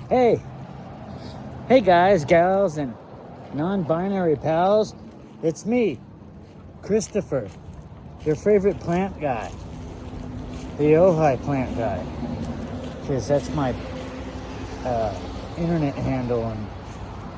Hey, hey guys, gals, and non-binary pals. It's me, Christopher, your favorite plant guy, the Ojai plant guy, because that's my internet handle, and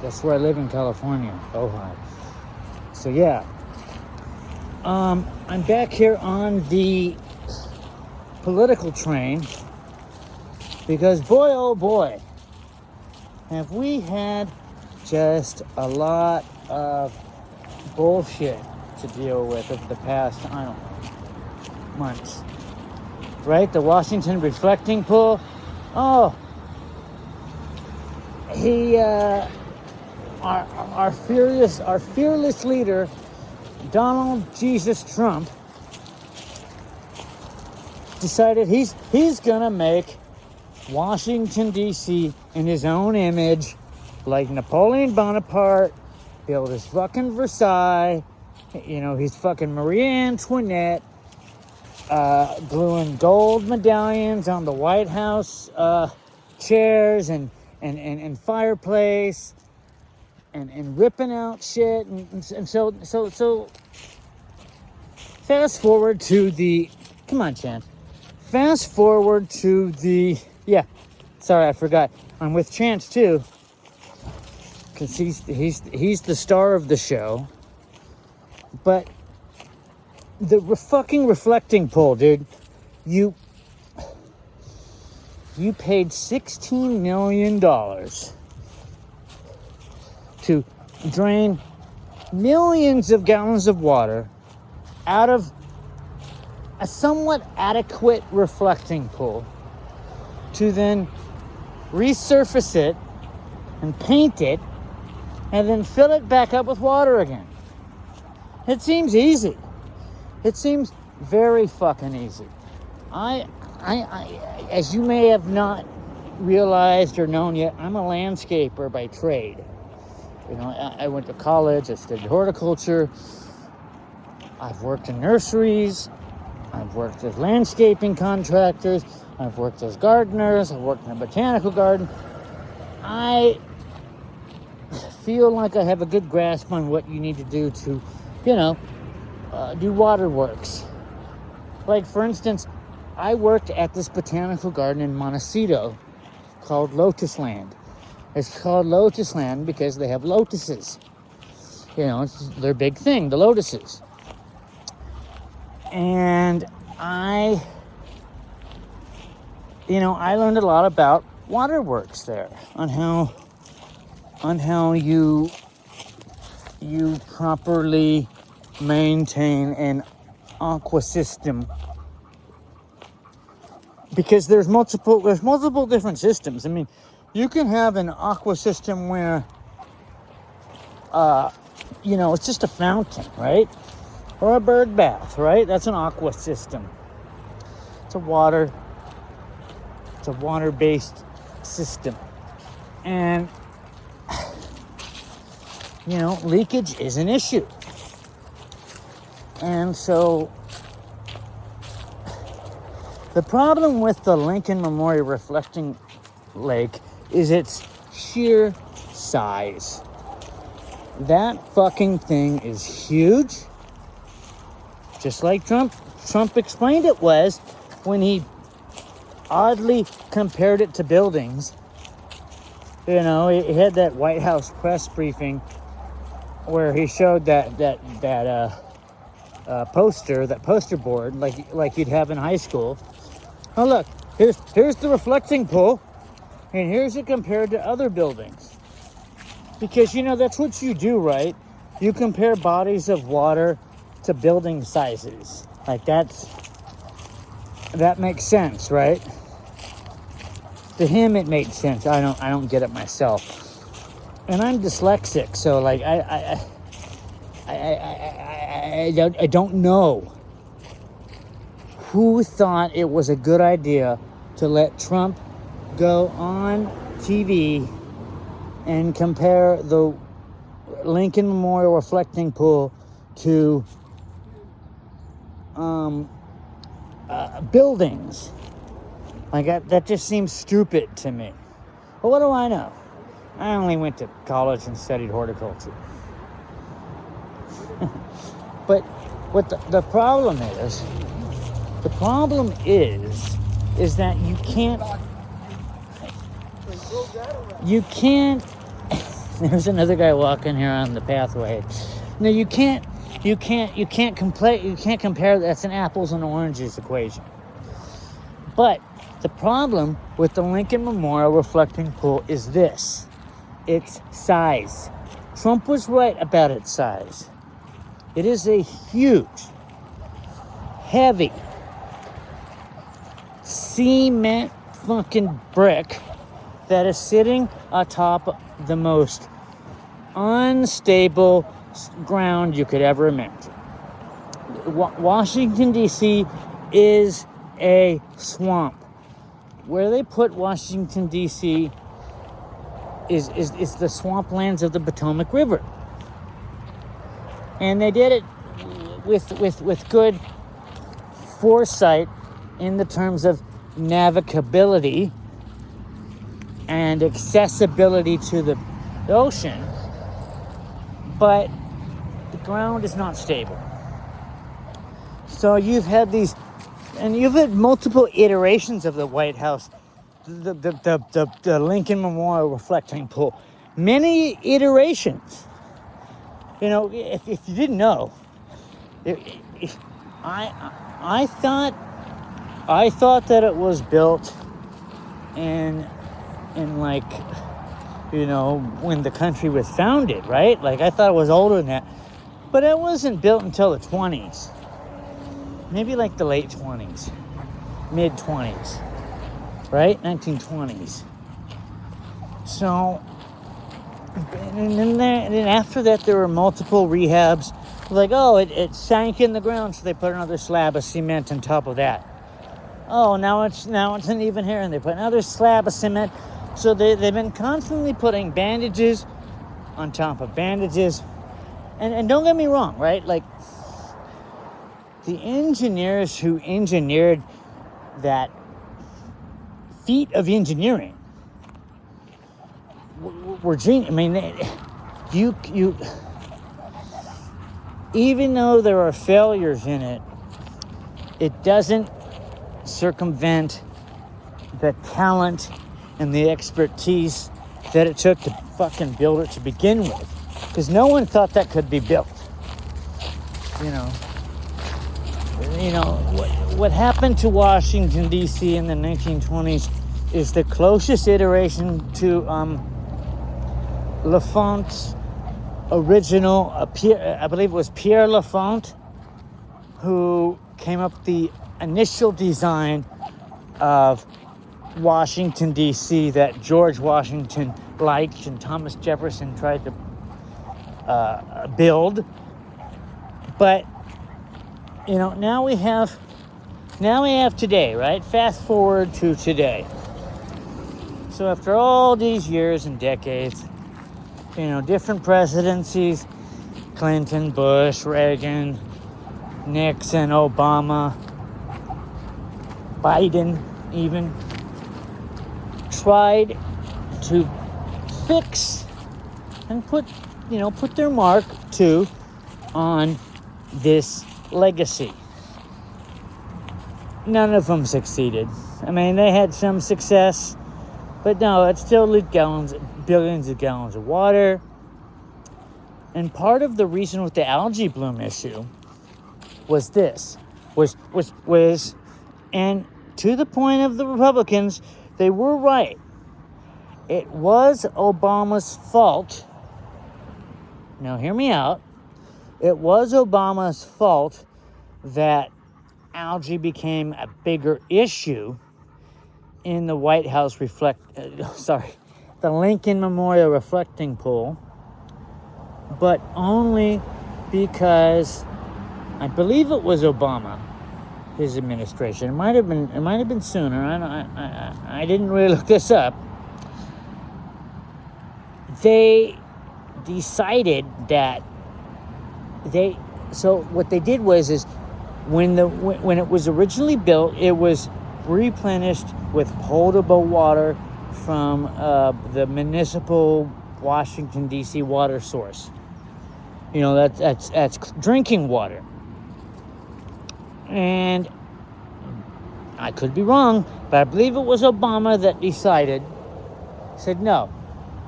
that's where I live in California, Ojai. So yeah, I'm back here on the political train because boy, oh boy, have we had just a lot of bullshit to deal with over the past, I don't know, months. Right? The Washington Reflecting Pool. Oh, he, our fearless leader, Donald Jesus Trump, decided he's gonna make Washington, D.C. in his own image, like Napoleon Bonaparte, build his fucking Versailles, he's fucking Marie Antoinette, gluing gold medallions on the White House chairs and fireplace, and ripping out shit, and so fast forward to the, come on, Chance. Fast forward to the, yeah, sorry, I forgot. I'm with Chance too, because he's the star of the show. But the fucking reflecting pool, dude, you paid $16 million to drain millions of gallons of water out of a somewhat adequate reflecting pool to then resurface it and paint it and then fill it back up with water again. It seems easy. It seems very fucking easy. I as you may have not realized or known yet, I'm a landscaper by trade. I went to college, I studied horticulture. I've worked in nurseries. I've worked as landscaping contractors. I've worked as gardeners. I've worked in a botanical garden. I feel like I have a good grasp on what you need to do to, do waterworks. Like, for instance, I worked at this botanical garden in Montecito called Lotus Land. It's called Lotus Land because they have lotuses. It's their big thing, the lotuses. And I learned a lot about waterworks there, on how you properly maintain an aqua system, because there's multiple different systems. I mean, you can have an aqua system where it's just a fountain, right? Or a bird bath, right? That's an aqua system. It's a water-based system. And, leakage is an issue. And so the problem with the Lincoln Memorial Reflecting Lake is its sheer size. That fucking thing is huge. Just like Trump explained it was when he oddly compared it to buildings. He had that White House press briefing where he showed that poster board like you'd have in high school. Oh look, here's the reflecting pool, and here's it compared to other buildings. Because that's what you do, right? You compare bodies of water to building sizes. Like that makes sense, right? To him it made sense. I don't get it myself. And I'm dyslexic, so like I don't know who thought it was a good idea to let Trump go on TV and compare the Lincoln Memorial Reflecting Pool to buildings. Like that just seems stupid to me. But what do I know? I only went to college and studied horticulture. But what the problem is that you can't, there's another guy walking here on the pathway. No, you can't compare, that's an apples and oranges equation. But the problem with the Lincoln Memorial reflecting pool is this: its size. Trump was right about its size. It is a huge, heavy, cement fucking brick that is sitting atop the most unstable ground you could ever imagine. Washington, D.C. is a swamp. Where they put Washington, D.C. is the swamplands of the Potomac River. And they did it with good foresight in the terms of navigability and accessibility to the ocean. But the ground is not stable. So you've had multiple iterations of the White House, the Lincoln Memorial reflecting pool. Many iterations. You know, if you didn't know, I thought that it was built in like, you know, when the country was founded, right? Like, I thought it was older than that. But it wasn't built until the 20s. Maybe like the late 20s, mid 20s, right? 1920s. So, and then after that, there were multiple rehabs. Like, oh, it sank in the ground, so they put another slab of cement on top of that. Oh, now it's uneven here, and they put another slab of cement. So they've been constantly putting bandages on top of bandages. And don't get me wrong, right? Like, the engineers who engineered that feat of engineering were genius. I mean, you even though there are failures in it, it doesn't circumvent the talent and the expertise that it took to fucking build it to begin with. Because no one thought that could be built. You know, what happened to Washington, D.C. in the 1920s is the closest iteration to L'Enfant's original, I believe it was Pierre L'Enfant, who came up with the initial design of Washington, D.C. that George Washington liked and Thomas Jefferson tried to build. But, you know, now we have today, right? Fast forward to today. So after all these years and decades, you know, different presidencies, Clinton, Bush, Reagan, Nixon, Obama, Biden even, tried to fix and put their mark too on this legacy. None of them succeeded. I mean, they had some success, but no, it still leaked billions of gallons of water. And part of the reason with the algae bloom issue was this, and to the point of the Republicans, they were right. It was Obama's fault. Now, hear me out. It was Obama's fault that algae became a bigger issue in the White House the Lincoln Memorial reflecting pool, but only because I believe it was Obama, his administration. It might have been sooner. I didn't really look this up. They decided that so what they did was when it was originally built, it was replenished with potable water from the municipal Washington, D.C. water source. You know, that's drinking water. And I could be wrong, but I believe it was Obama that said, no,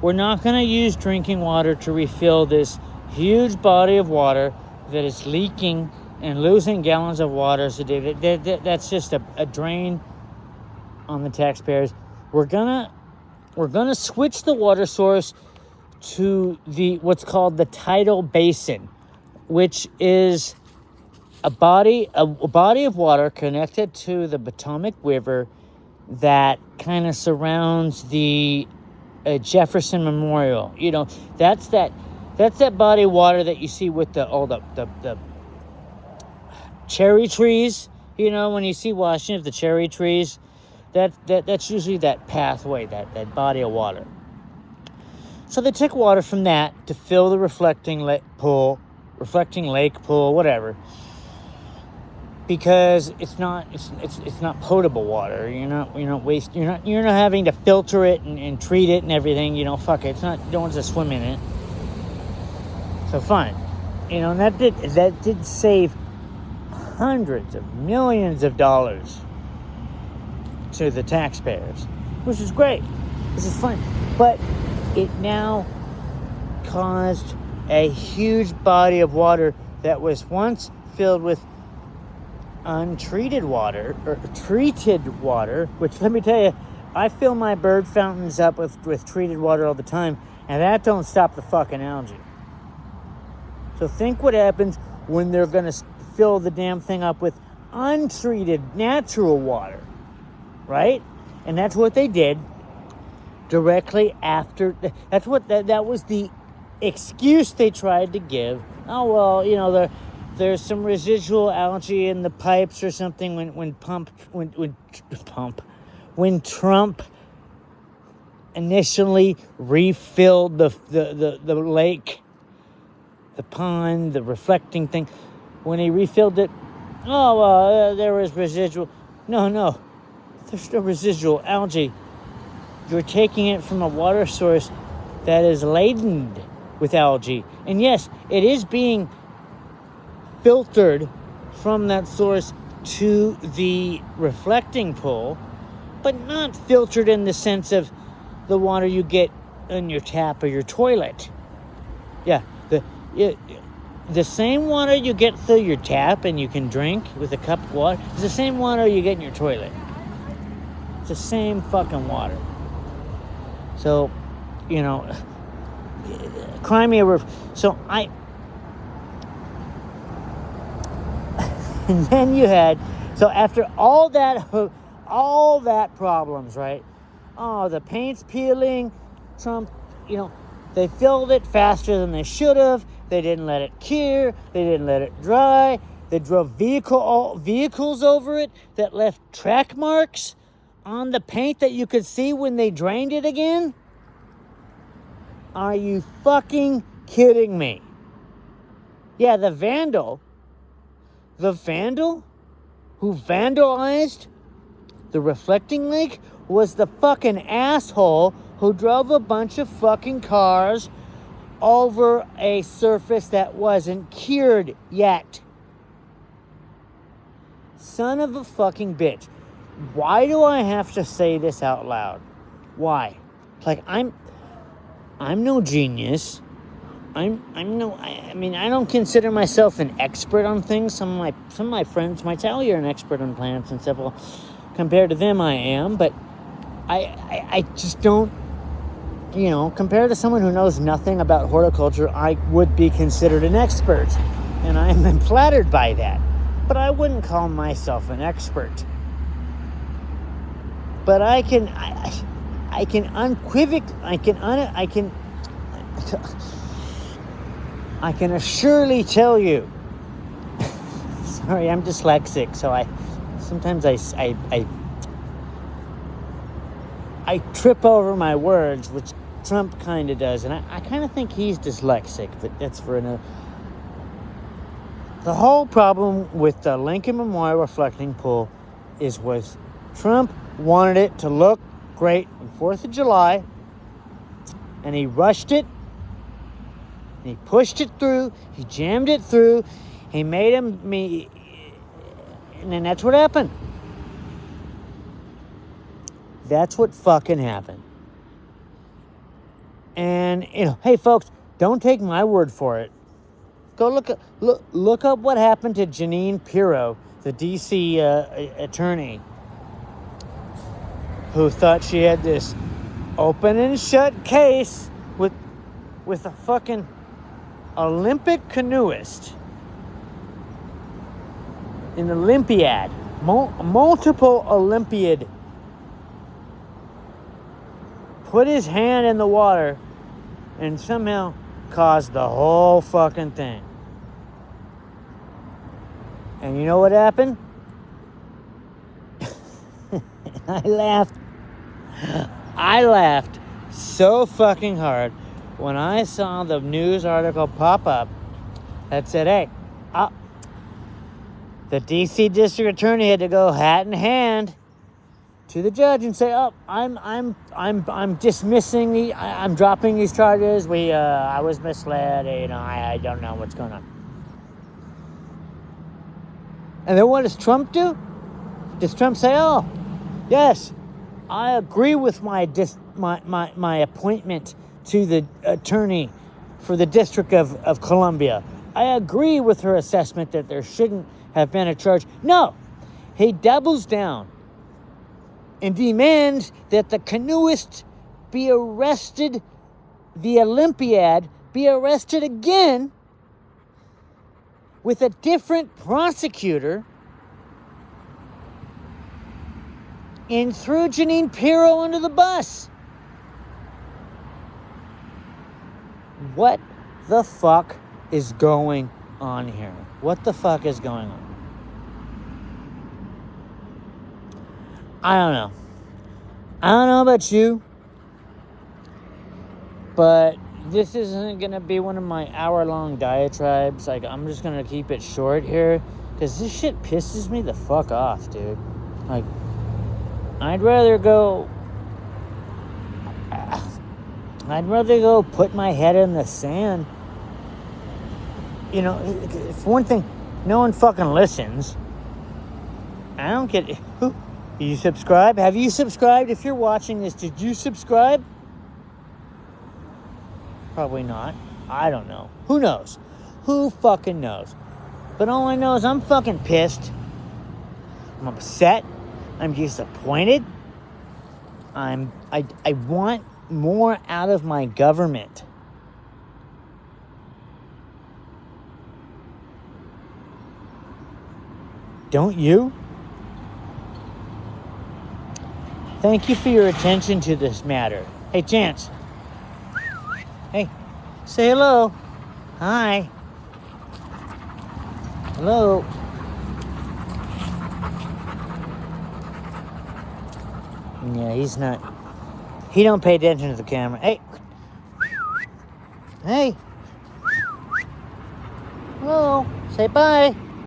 we're not going to use drinking water to refill this huge body of water that is leaking and losing gallons of water a day. That's just a drain on the taxpayers. We're gonna switch the water source to what's called the tidal basin, which is a body of water connected to the Potomac River that kind of surrounds the Jefferson Memorial. You know, that's that body of water that you see with all the cherry trees. You know, when you see Washington, the cherry trees, that's usually that pathway, that body of water. So they took water from that to fill the reflecting lake pool, whatever, because it's not potable water. You're not having to filter it and treat it and everything. You know, fuck it. It's not. You don't want to swim in it. So fine. You know, and that did save hundreds of millions of dollars to the taxpayers, which is great. This is fun. But it now caused a huge body of water that was once filled with untreated water, or treated water, which, let me tell you, I fill my bird fountains up with treated water all the time, and that don't stop the fucking algae. So think what happens when they're going to fill the damn thing up with untreated natural water, right? And that's what they did directly after. That's what that was the excuse they tried to give. Oh, well, you know, there's some residual algae in the pipes or something when Trump initially refilled the lake, the pond, the reflecting thing. When he refilled it, oh, well, there was residual. No, there's no residual algae. You're taking it from a water source that is laden with algae. And yes, it is being filtered from that source to the reflecting pool, but not filtered in the sense of the water you get in your tap or your toilet. Yeah, the same water you get through your tap and you can drink with a cup of water is the same water you get in your toilet. It's the same fucking water. So, you know, Crimea River. So and then you had, so after all that problems, right? Oh, the paint's peeling. Trump, you know, they filled it faster than they should have. They didn't let it cure. They didn't let it dry. They drove vehicles over it that left track marks on the paint that you could see when they drained it again. Are you fucking kidding me? Yeah, the vandal who vandalized the reflecting lake was the fucking asshole who drove a bunch of fucking cars over a surface that wasn't cured yet. Son of a fucking bitch. Why do I have to say this out loud? Why? Like, I'm no genius. I don't consider myself an expert on things. Some of my friends might tell you're an expert on plants and stuff. Well, compared to them, I am, but I just don't, you know, compared to someone who knows nothing about horticulture, I would be considered an expert, and I'm flattered by that. But I wouldn't call myself an expert. But I can assuredly tell you. Sorry, I'm dyslexic, so sometimes I trip over my words, which Trump kind of does, and I kind of think he's dyslexic, but that's for another. The whole problem with the Lincoln Memorial reflecting pool was Trump wanted it to look great on 4th of July, and he rushed it, and he pushed it through, he jammed it through, he made me, and then that's what happened. That's what fucking happened. And, hey folks, don't take my word for it. Go look up what happened to Jeanine Pirro, the DC attorney, who thought she had this open and shut case with a fucking Olympic canoeist, an Olympiad, multiple Olympiad, put his hand in the water and somehow caused the whole fucking thing. And you know what happened? I laughed so fucking hard when I saw the news article pop up that said, hey, the DC district attorney had to go hat in hand to the judge and say, "Oh, I'm dismissing I'm dropping these charges. I was misled. I don't know what's going on." And then what does Trump do? Does Trump say, "Oh, yes, I agree with my appointment to the attorney for the District of Columbia. I agree with her assessment that there shouldn't have been a charge"? No, he doubles down and demands that the canoeist be arrested, the Olympiad be arrested again with a different prosecutor, and threw Jeanine Pirro under the bus. What the fuck is going on here? What the fuck is going on? I don't know. I don't know about you, but this isn't going to be one of my hour-long diatribes. Like, I'm just going to keep it short here, because this shit pisses me the fuck off, dude. Like, I'd rather go put my head in the sand. For one thing, no one fucking listens. I don't get... You subscribe? Have you subscribed? If you're watching this, did you subscribe? Probably not. I don't know. Who knows? Who fucking knows? But all I know is I'm fucking pissed. I'm upset. I'm disappointed. I want more out of my government. Don't you? Thank you for your attention to this matter. Hey, Chance. Hey, say hello. Hi. Hello. Yeah, he's not. He don't pay attention to the camera. Hey. Hey. Hello. Say bye.